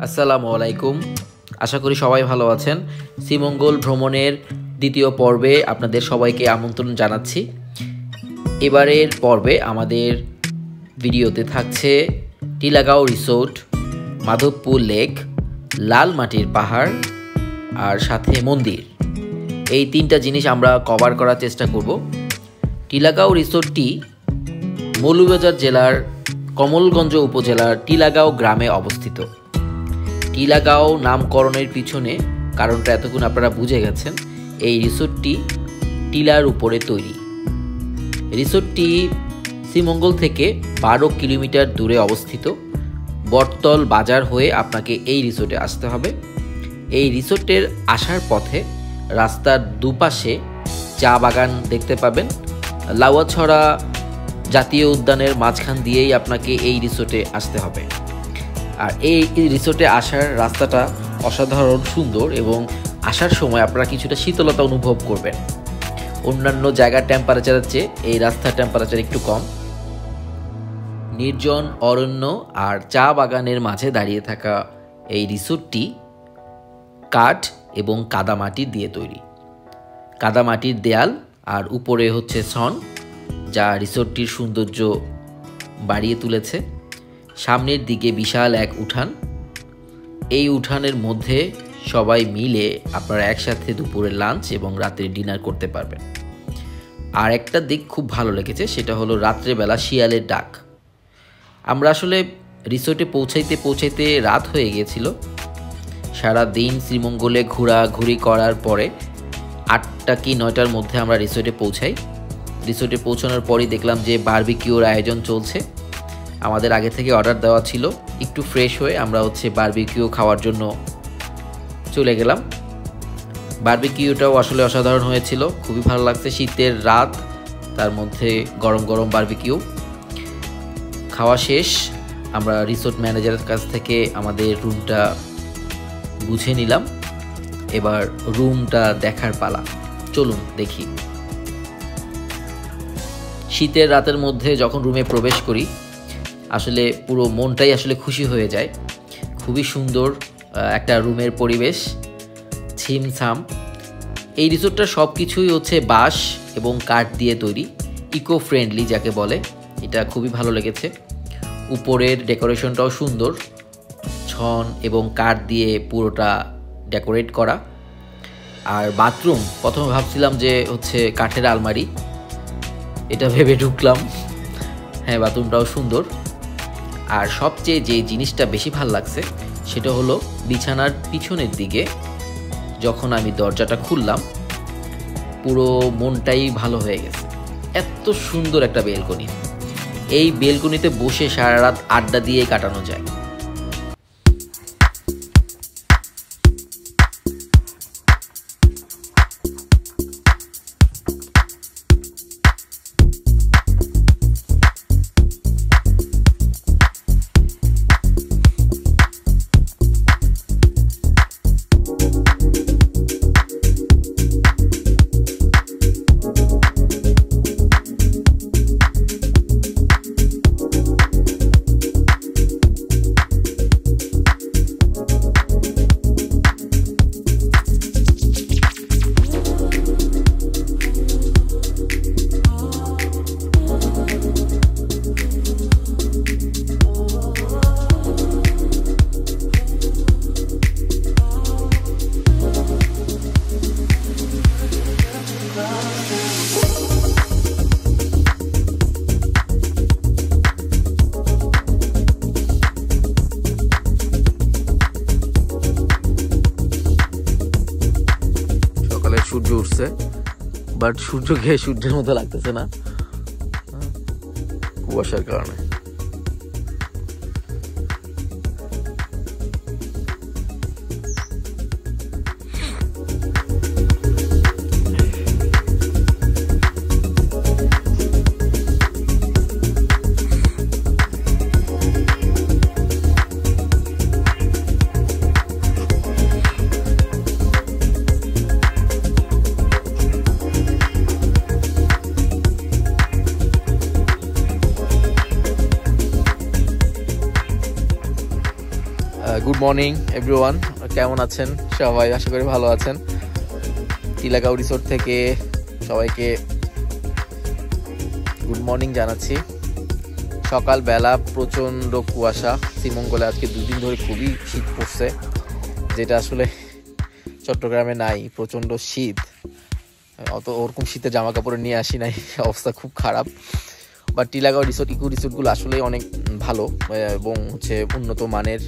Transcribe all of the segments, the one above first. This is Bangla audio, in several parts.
আসসালামু আলাইকুম। আশা করি সবাই ভালো আছেন। শ্রীমঙ্গল ভ্রমণের দ্বিতীয় পর্বে আপনাদের সবাইকে আমন্ত্রণ জানাচ্ছি। এবারের পর্বে আমাদের ভিডিওতে থাকছে টিলাগাঁও রিসোর্ট, মাধবপুর লেক, লাল মাটির পাহাড় আর সাথে মন্দির। এই তিনটা জিনিস আমরা কভার করার চেষ্টা করব। টিলাগাঁও রিসোর্টটি মৌলভীবাজার জেলার কমলগঞ্জ উপজেলার টিলাগাঁও গ্রামে অবস্থিত। টিলাগাঁও নামকরণের পিছনে কারণটা এতক্ষণ আপনারা বুঝে গেছেন। এই রিসোর্টটি টিলার উপরে তৈরি। রিসোর্টটি শ্রীমঙ্গল থেকে 12 কিলোমিটার দূরে অবস্থিত। বটতল বাজার হয়ে আপনাকে এই রিসোর্টে আসতে হবে। এই রিসোর্টের আসার পথে রাস্তার দুপাশে চা বাগান দেখতে পাবেন। লাউয়াছড়া জাতীয় উদ্যানের মাঝখান দিয়েই আপনাকে এই রিসোর্টে আসতে হবে। আর এই রিসোর্টে আসার রাস্তাটা অসাধারণ সুন্দর এবং আসার সময় আপনারা কিছুটা শীতলতা অনুভব করবেন। অন্যান্য জায়গার টেম্পারেচারের চেয়ে এই রাস্তার টেম্পারেচার একটু কম। নির্জন অরণ্য আর চা বাগানের মাঝে দাঁড়িয়ে থাকা এই রিসোর্টটি কাঠ এবং কাদামাটি দিয়ে তৈরি। কাদামাটির দেয়াল আর উপরে হচ্ছে ছন, যা রিসোর্টটির সৌন্দর্য বাড়িয়ে তুলেছে। সামনের দিকে বিশাল এক উঠান। এই উঠানের মধ্যে সবাই মিলে আপনারা একসাথে দুপুরে লাঞ্চ এবং রাতের ডিনার করতে পারবেন। আর একটা দিক খুব ভালো লেগেছে, সেটা হলো রাত্রেবেলা শিয়ালের ডাক। আমরা আসলে রিসোর্টে পৌঁছাইতে রাত হয়ে গিয়েছিল। সারা দিন শ্রীমঙ্গলে ঘোরাঘুরি করার পরে 8টা কি 9টার মধ্যে আমরা রিসোর্টে পৌঁছাই। রিসোর্টে পৌঁছানোর পরই দেখলাম যে বারবিকিউর আয়োজন চলছে। আমাদের আগে থেকে অর্ডার দেওয়া ছিল। একটু ফ্রেশ হয়ে আমরা বারবিকিউ খাওয়ার জন্য চলে গেলাম। বারবিকিউটাও আসলে অসাধারণ হয়েছিল, খুবই ভালো লাগছে। শীতের রাত, তার মধ্যে গরম গরম বারবিকিউ খাওয়া শেষ। আমরা রিসোর্ট ম্যানেজারের কাছ থেকে আমাদের রুমটা বুঝে নিলাম। এবার রুমটা দেখার পালা, চলুন দেখি। শীতের রাতের মধ্যে যখন রুমে প্রবেশ করি আসলে পুরো মনটাই আসলে খুশি হয়ে যায়। খুবই সুন্দর একটা রুমের পরিবেশ, ছিমছাম। এই রিসোর্টটার সব কিছুই বাঁশ এবং কাঠ দিয়ে তৈরি, ইকো ফ্রেন্ডলি যাকে বলে। এটা খুবই ভালো লেগেছে। উপরের ডেকোরেশনটাও সুন্দর, ছন এবং কাঠ দিয়ে পুরোটা ডেকোরেট করা। আর বাথরুম, প্রথমে ভাবছিলাম যে কাঠের আলমারি, এটা ভেবে ঢুকলাম। হ্যাঁ, বাথরুমটাও সুন্দর। আর সবচেয়ে যে জিনিসটা বেশি ভালো লাগছে সেটা হলো বিছানার পিছনের দিকে যখন আমি দরজাটা খুললাম, পুরো মনটাই ভালো হয়ে গেছে। এত সুন্দর একটা বেলকনি। এই বেলকনিতে বসে সারা রাত আড্ডা দিয়ে কাটানো যায়। সূর্য উঠছে, বাট সূর্যকে সূর্যের মতো লাগতেছে না কুয়াশার কারণে। গুড মর্নিং এভরিওয়ান, কেমন আছেন সবাই? আশা করি ভালো আছেন। টিলাগাঁও রিসোর্ট থেকে সবাইকে গুড মর্নিং জানাচ্ছি। সকালবেলা প্রচণ্ড কুয়াশা, শ্রীমঙ্গলে আজকে 2 দিন ধরে খুবই শীত পড়ছে, যেটা আসলে চট্টগ্রামে নাই। প্রচণ্ড শীত, অত ওরকম শীতে জামা কাপড় নিয়ে আসি নাই, অবস্থা খুব খারাপ। বাট টিলাগাঁও রিসোর্ট, ইকো রিসোর্টগুলো আসলে অনেক ভালো এবং উন্নত মানের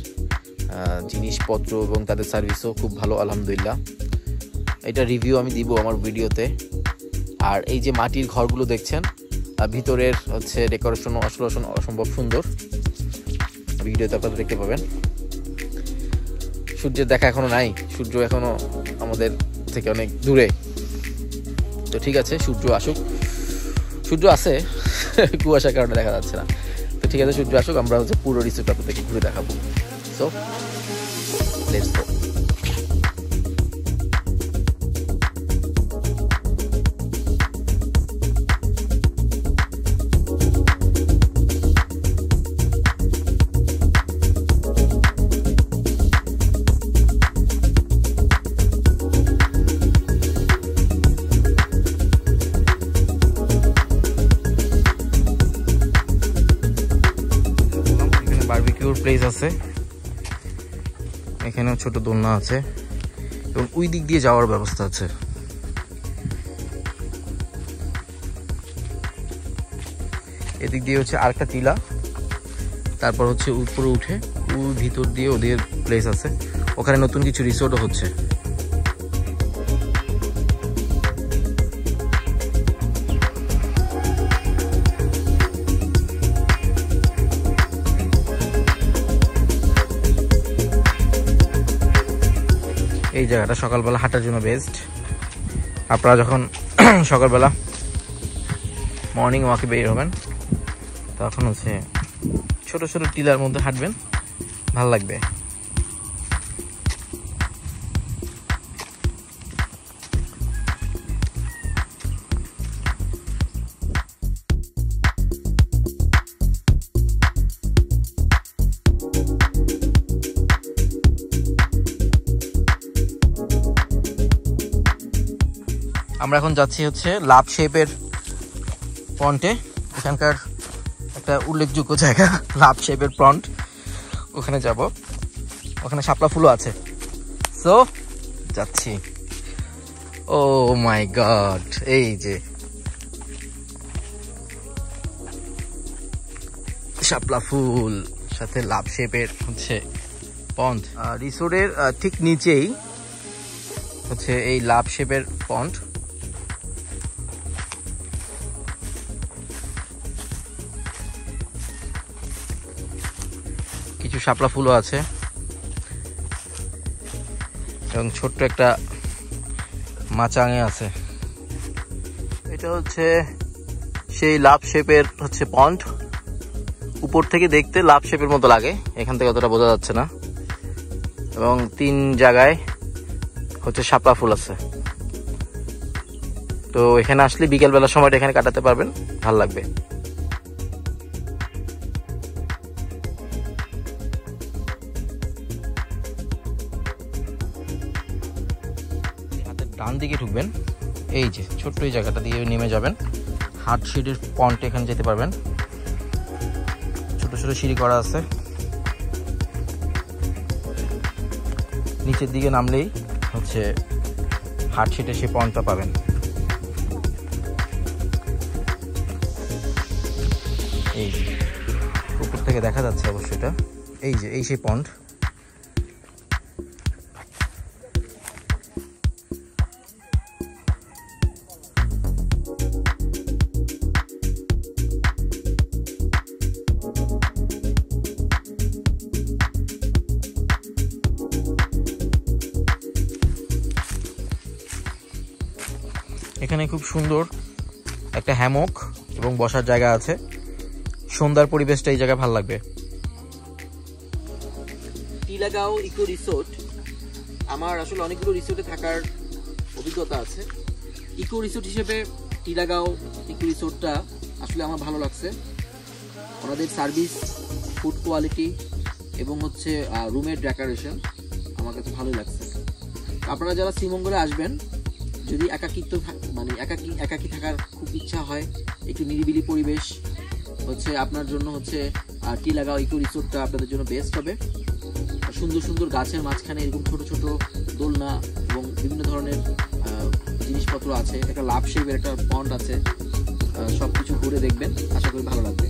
জিনিসপত্র এবং তাদের সার্ভিসও খুব ভালো, আলহামদুলিল্লাহ। এটা রিভিউ আমি দিব আমার ভিডিওতে। আর এই যে মাটির ঘরগুলো দেখছেন, ভিতরের ডেকোরেশন আসলে অসম্ভব সুন্দর, ভিডিওতে আপনারা দেখতে পাবেন। সূর্যের দেখা এখনো নাই, সূর্য এখনো আমাদের থেকে অনেক দূরে। তো ঠিক আছে, সূর্য আসুক। সূর্য আছে, কুয়াশার কারণে দেখা যাচ্ছে না। তো ঠিক আছে, সূর্য আসুক, আমরা পুরো রিসোর্ট আপনাদেরকে ঘুরে দেখাবো। So let's go. বারবিকিউর প্লেস আছে, এখানেও ছোট দোলনা আছে এবং ওই দিক দিয়ে যাওয়ার ব্যবস্থা আছে। এদিক দিয়ে আরেকটা টিলা, তারপর উপরে উঠে ওই ভিতর দিয়ে ওদের প্লেস আছে, ওখানে নতুন কিছু রিসোর্টও হচ্ছে। এই জায়গাটা সকালবেলা হাঁটার জন্য বেস্ট। আপনারা যখন সকালবেলা মর্নিং ওয়াকে বের হবেন, তখন ছোট ছোট টিলার মধ্যে হাঁটবেন, ভাল লাগবে। আমরা এখন যাচ্ছি লাভ শেপের পন্টে। এখানকার একটা উল্লেখযোগ্য জায়গা লাভ শেপের পন্ট, ওখানে যাব। ওখানে শাপলা ফুলও আছে, সো যাচ্ছি। ও মাই গড, এই যে শাপলা ফুল সাথে লাভ শেপের পন্ট। রিসোর্টের ঠিক নিচেই এই লাভ শেপের পন্ট। কিছু শাপলা ফুলও আছে এবং ছোট্ট একটা মাচাঙে আছে। এটা সেই লাভ শেপের পন্ড। উপর থেকে দেখতে লাভ শেপের মতো লাগে, এখান থেকে অতটা বোঝা যাচ্ছে না। এবং 3 জায়গায় শাপলা ফুল আছে। তো এখানে আসলে বিকেলবেলার সময়টা এখানে কাটাতে পারবেন, ভালো লাগবে। ডান দিকে ঢুকবেন, এই যে ছোট্ট এই জায়গাটা দিয়ে নেমে যাবেন, হার্টশিডের পন্টে এখানে যেতে পারবেন। ছোট ছোট সিঁড়ি করা আছে, নিচের দিকে নামলেই হার্টশিডের সেই পন্টটা পাবেন। এই যে উপর থেকে দেখা যাচ্ছে অবশ্যই এটা, এই যে সেই পন্ট। এখানে খুব সুন্দর একটা হ্যামক এবং বসার জায়গা আছে। সন্ধ্যার পরিবেশটা এই জায়গায় ভালো লাগবে। টিলাগাঁও ইকো রিসোর্ট, আমার আসলে অনেকগুলো রিসোর্টে থাকার অভিজ্ঞতা আছে। ইকো রিসোর্ট হিসেবে টিলাগাঁও ইকো রিসোর্টটা আসলে আমার ভালো লাগছে। ওনাদের সার্ভিস, ফুড কোয়ালিটি এবং হচ্ছে রুমের ডেকোরেশন আমার কাছে ভালোই লাগছে। আপনারা যারা শ্রীমঙ্গলে আসবেন, যদি একাকী থাকার খুব ইচ্ছা হয়, একটু নিরিবিলি পরিবেশ হচ্ছে আপনার জন্য হচ্ছে টিলাগাঁও ইকো রিসোর্টটা আপনাদের জন্য বেস্ট হবে। সুন্দর সুন্দর গাছের মাঝখানে এরকম ছোট ছোট দোলনা এবং বিভিন্ন ধরনের জিনিসপত্র আছে, একটা লাভ শেপের একটা পন্ড আছে, সবকিছু ঘুরে দেখবেন, আশা করি ভালো লাগবে।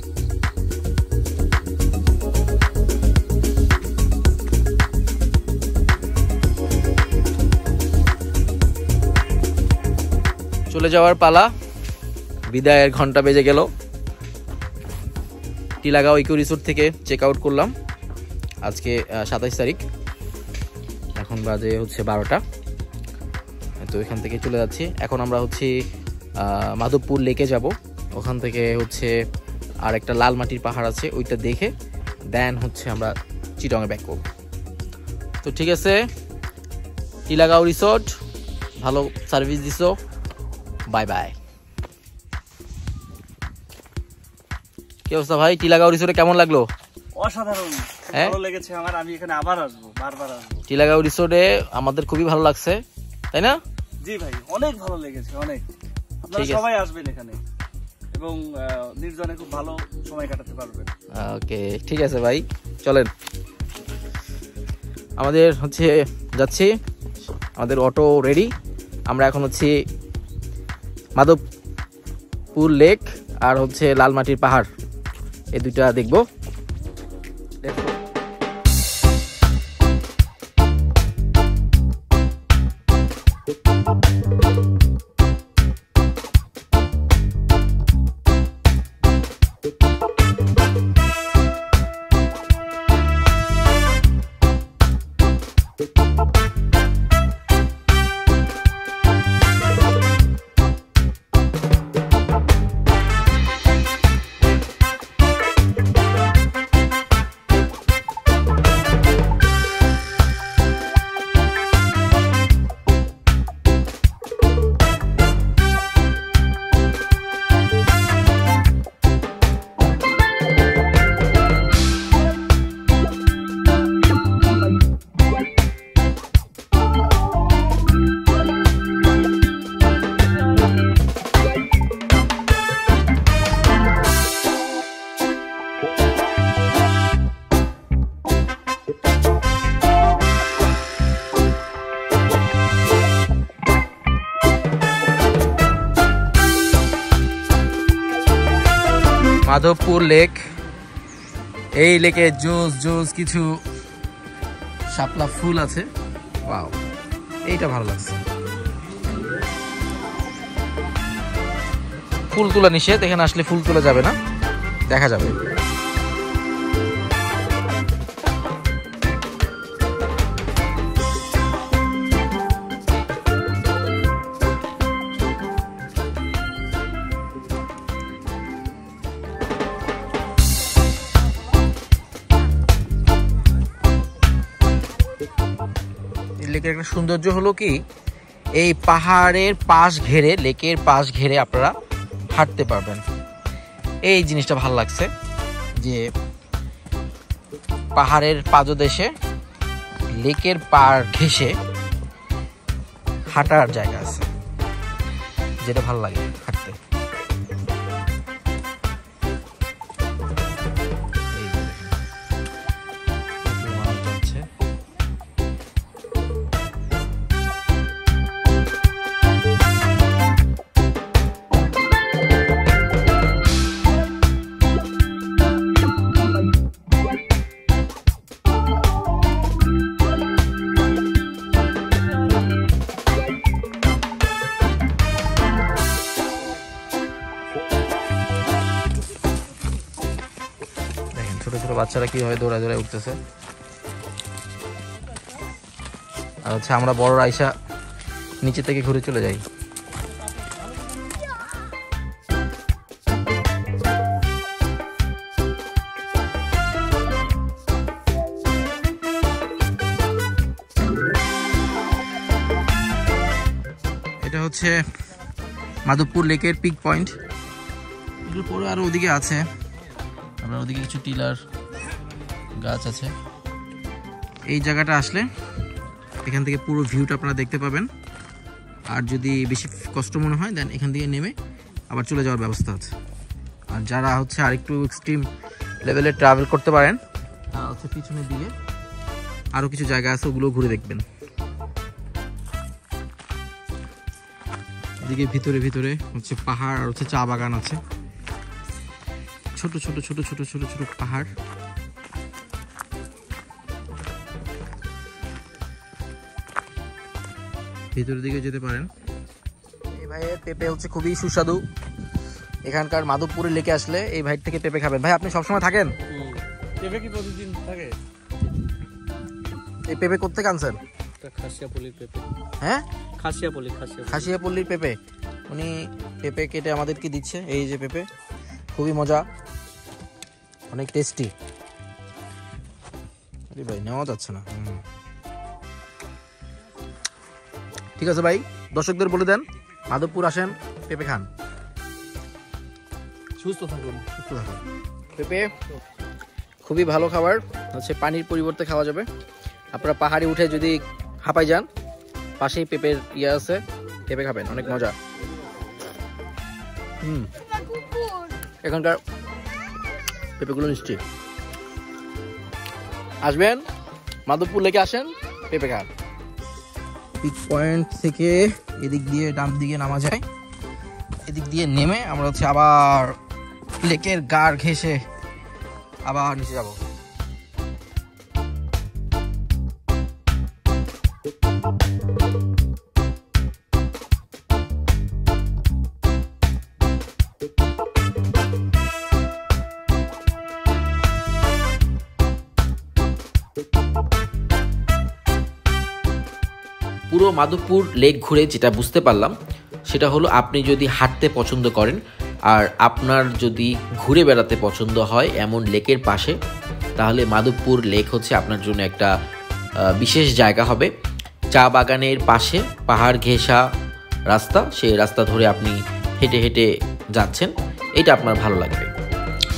চলে যাওয়ার পালা, বিদায়ের ঘন্টা বেজে গেল। টিলাগাঁও ইকো রিসোর্ট থেকে চেক আউট করলাম আজকে 27 তারিখ, এখন বাজে হচ্ছে 12টা। তো এখান থেকে চলে যাচ্ছি। এখন আমরা হচ্ছে মাধবপুর লেকে যাব, ওখান থেকে হচ্ছে আর একটা লাল মাটির পাহাড় আছে, ওইটা দেখে দেন হচ্ছে আমরা চিটংয়ে ব্যাক করব। তো ঠিক আছে, টিলাগাঁও রিসোর্ট ভালো সার্ভিস দিছো, বাই বাই। কি অবস্থা ভাই, টিলাগাঁও রিসোর্টে কেমন লাগলো? অসাধারণ, ভালো লেগেছে আমার, আমি এখানে আবার আসবো, বারবার আসবো। টিলাগাঁও রিসোর্টে আমাদের খুবই ভালো লাগছে, তাই না? জি ভাই, অনেক ভালো লেগেছে, অনেক। আপনারা সবাই আসবেন এখানে এবং নির্জনে খুব ভালো সময় কাটাতে পারবেন। ওকে, ঠিক আছে ভাই, চলেন। আমাদের হচ্ছে যাচ্ছি, আমাদের অটো রেডি। আমরা এখন হচ্ছে মাধবপুর লেক আর হচ্ছে লালমাটির পাহাড়, এই দুইটা দেখবো। মাধবপুর লেক, এই লেকে জোস জোস কিছু শাপলা ফুল আছে, ওয়াও, এইটা ভালো লাগছে। ফুল তোলা নিষেধ, এখানে আসলে ফুল তোলা যাবে না, দেখা যাবে। লেকের একটা সৌন্দর্য হলো কি, এই পাহাড়ের পাশ ঘেরে, লেকের পাশ ঘেরে আপনারা হাঁটতে পারবেন, এই জিনিসটা ভালো লাগছে যে পাহাড়ের পাদদেশে লেকের পাড় ঘেঁষে হাঁটার জায়গা আছে, যেটা ভালো লাগে হাঁটতে। ছোট ছোট বাচ্চারা কিভাবে দৌড়ায় দৌড়ায় উঠতেছে, আর হচ্ছে আমরা বড়রা আইসা নিচে থেকে ঘুরে চলে যাই। এটা হচ্ছে মাধবপুর লেকের পিক পয়েন্ট, এগুলো পরে আরো ওদিকে আছে, আমরা ওদিকে কিছু টিলার গাছ আছে। এই জায়গাটা আসলে এখান থেকে পুরো ভিউটা আপনারা দেখতে পাবেন। আর যদি বেশি কষ্ট মনে হয় দেন এখান থেকে নেমে আবার চলে যাওয়ার ব্যবস্থা আছে। আর যারা হচ্ছে আরেকটু এক্সট্রিম লেভেলে ট্রাভেল করতে পারেন তারা হচ্ছে পিছনের দিকে আরও কিছু জায়গা আছে, ওগুলো ঘুরে দেখবেন। এদিকে ভিতরে ভিতরে হচ্ছে পাহাড় আর হচ্ছে চা বাগান আছে, ছোট ছোট ছোট ছোট ছোট ছোট পাহাড়। ভিতরের দিকে যেতে পারেন। এই ভাইয়ের পেঁপে হচ্ছে খুবই সুস্বাদু। এখানকার মাধবপুরে লেকে আসলে এই ভাই থেকে পেঁপে খাবেন। ভাই আপনি সবসময় থাকেন? পেঁপে কি প্রতিদিন থাকে? এই পেঁপে কোথেকে আনছেন? খাসিয়াপল্লির পেঁপে। হ্যাঁ, খাসিয়াপল্লির পেঁপে। উনি পেঁপে কেটে আমাদেরকে দিচ্ছে। এই যে পেঁপে, খুবই মজা, অনেক টেস্টি। আরে ভাই নেওয়া যাচ্ছে না। ঠিক আছে ভাই, দর্শকদের বলে দেন মাধবপুর আসেন, পেঁপে খান, সুস্থ থাকুন। পেঁপে খুবই ভালো খাবার, হচ্ছে পানির পরিবর্তে খাওয়া যাবে। আপনারা পাহাড়ে উঠে যদি হাঁপাই যান, পাশেই পেঁপের ইয়ে আছে, পেঁপে খাবেন, অনেক মজা। এখানকার পেঁপেগুলো মিষ্টি। আসবেন, মাধবপুর লেকে আসেন, পেঁপে খান। পিক পয়েন্ট থেকে এদিক দিয়ে ডান দিকে নামা যায়, এদিক দিয়ে নেমে আমরা হচ্ছে আবার লেকের গাড় ঘেঁষে আবার নিচে যাব। পুরো মাধবপুর লেক ঘুরে যেটা বুঝতে পারলাম সেটা হলো, আপনি যদি হাঁটতে পছন্দ করেন আর আপনার যদি ঘুরে বেড়াতে পছন্দ হয় এমন লেকের পাশে, তাহলে মাধবপুর লেক হচ্ছে আপনার জন্য একটা বিশেষ জায়গা হবে। চা বাগানের পাশে পাহাড় ঘেঁষা রাস্তা, সেই রাস্তা ধরে আপনি হেঁটে হেঁটে যাচ্ছেন, এটা আপনার ভালো লাগবে।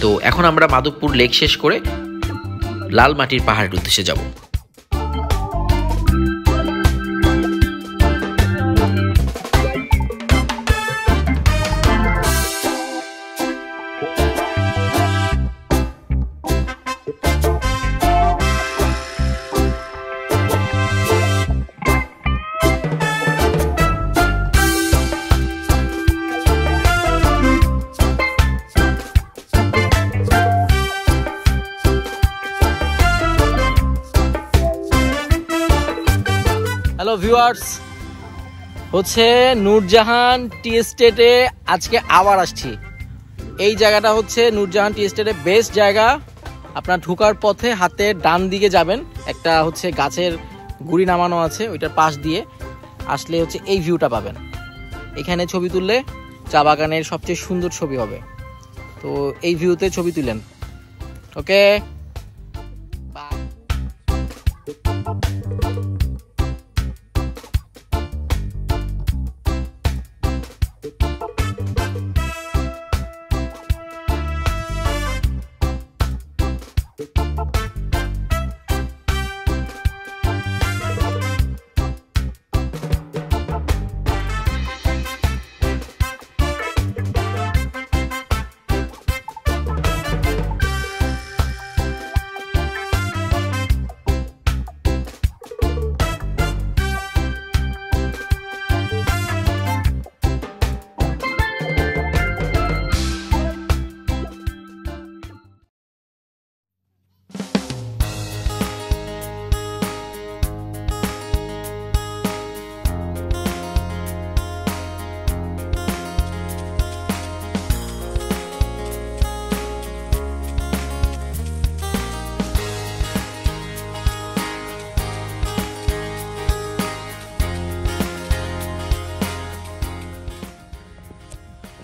তো এখন আমরা মাধবপুর লেক শেষ করে লালমাটির পাহাড়ের উদ্দেশ্যে যাব। হ্যালো ভিউয়ার্স, হচ্ছে নূরজাহান টি এস্টেটে আজকে আবার আসছি। এই জায়গাটা হচ্ছে নূরজাহান টি এস্টেটের বেস্ট জায়গা। আপনার ঢোকার পথে হাতে ডান দিকে যাবেন, একটা হচ্ছে গাছের গুড়ি নামানো আছে, ওইটার পাশ দিয়ে আসলে হচ্ছে এই ভিউটা পাবেন। এখানে ছবি তুললে চা বাগানের সবচেয়ে সুন্দর ছবি হবে। তো এই ভিউতে ছবি তুলেন। ওকে, বাই।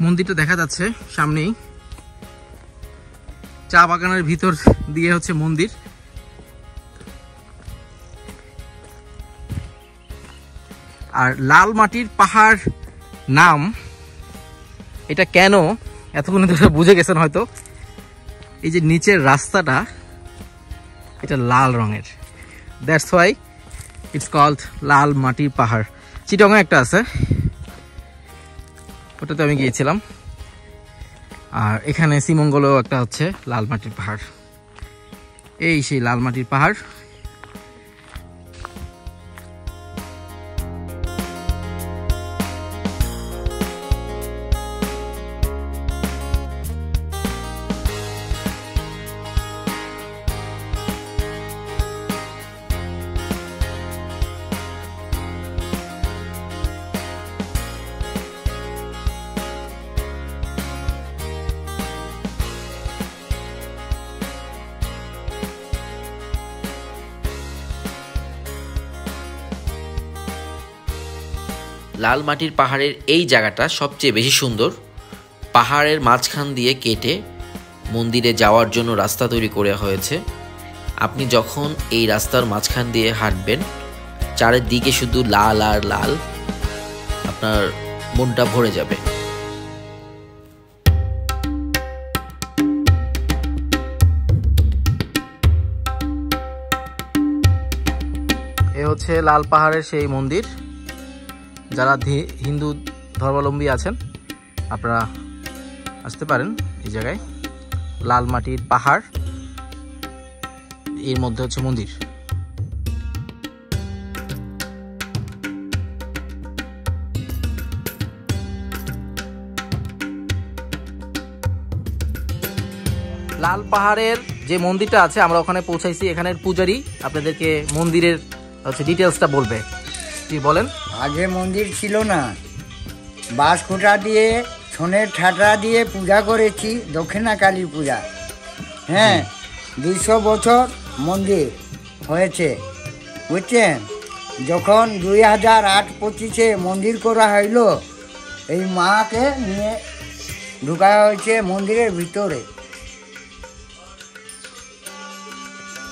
মন্দিরটা দেখা যাচ্ছে সামনেই, চা বাগানের ভিতর দিয়ে হচ্ছে মন্দির। আর লাল মাটির পাহাড় নাম এটা কেন এতক্ষণ ধরে বুঝে গেছেন হয়তো। এই যে নিচের রাস্তাটা এটা লাল রঙের, দ্যাটস ওয়াই ইটস কল্ড লাল মাটির পাহাড়। চিটাগং একটা আছে, ওটাতে আমি গিয়েছিলাম। আর এখানে শ্রীমঙ্গলেও একটা হচ্ছে লাল মাটির পাহাড়। এই সেই লাল মাটির পাহাড়। লাল মাটির পাহাড়ের এই জায়গাটা সবচেয়ে বেশি সুন্দর। পাহাড়ের মাঝখান দিয়ে কেটে মন্দিরে যাওয়ার জন্য রাস্তা তৈরি করা হয়েছে। আপনি যখন এই রাস্তার মাঝখান দিয়ে হাঁটবেন, চারিদিকে শুধু লাল আর লাল, আপনার মনটা ভরে যাবে। এ হচ্ছে লাল পাহাড়ের সেই মন্দির। যারা হিন্দু ধর্মাবলম্বী আছেন আপনারা আসতে পারেন এই জায়গায়। লাল মাটির পাহাড়, এর মধ্যে হচ্ছে মন্দির। লাল পাহাড়ের যে মন্দিরটা আছে আমরা ওখানে পৌঁছাইছি। এখানের পূজারী আপনাদেরকে মন্দিরের হচ্ছে ডিটেলসটা বলবে। কি বলেন? আগে মন্দির ছিল না, বাঁশ খুঁটা দিয়ে ছনের ঠাটা দিয়ে পূজা করেছি, দক্ষিণা কালী পূজা। হ্যাঁ, 200 বছর মন্দির হয়েছে, বুঝছেন। যখন 2008-25 মন্দির করা হইল, এই মাকে নিয়ে ঢুকা হয়েছে মন্দিরের ভিতরে।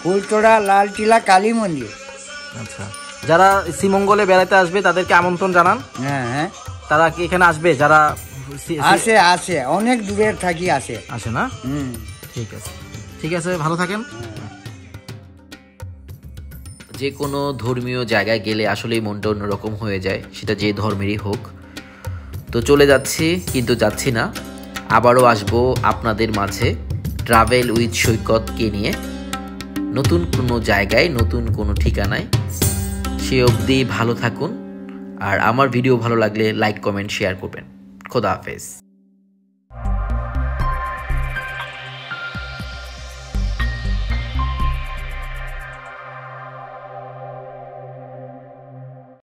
ফুলতোড়া লালটিলা কালী মন্দির। আচ্ছা, যারা শ্রীমঙ্গলে বেড়াতে আসবে তাদেরকে আমন্ত্রণ জানান। হ্যাঁ হ্যাঁ, তারা কি এখানে আসবে? যারা আসে আসে, অনেক দূরের থাকি আসে। আসে না? ঠিক আছে, ঠিক আছে, ভালো থাকেন। যে কোনো ধর্মীয় জায়গায় গেলে আসলেই মনটা অন্যরকম হয়ে যায়, সেটা যে ধর্মেরই হোক। তো চলে যাচ্ছি, কিন্তু যাচ্ছি না, আবারও আসবো আপনাদের মাঝে ট্রাভেল উইথ সৈকতকে নিয়ে, নতুন কোনো জায়গায়, নতুন কোনো ঠিকানায়। সে অবধি ভালো থাকুন, আর আমার ভিডিও ভালো লাগলে লাইক, কমেন্ট, শেয়ার করবেন। খোদা হাফেজ।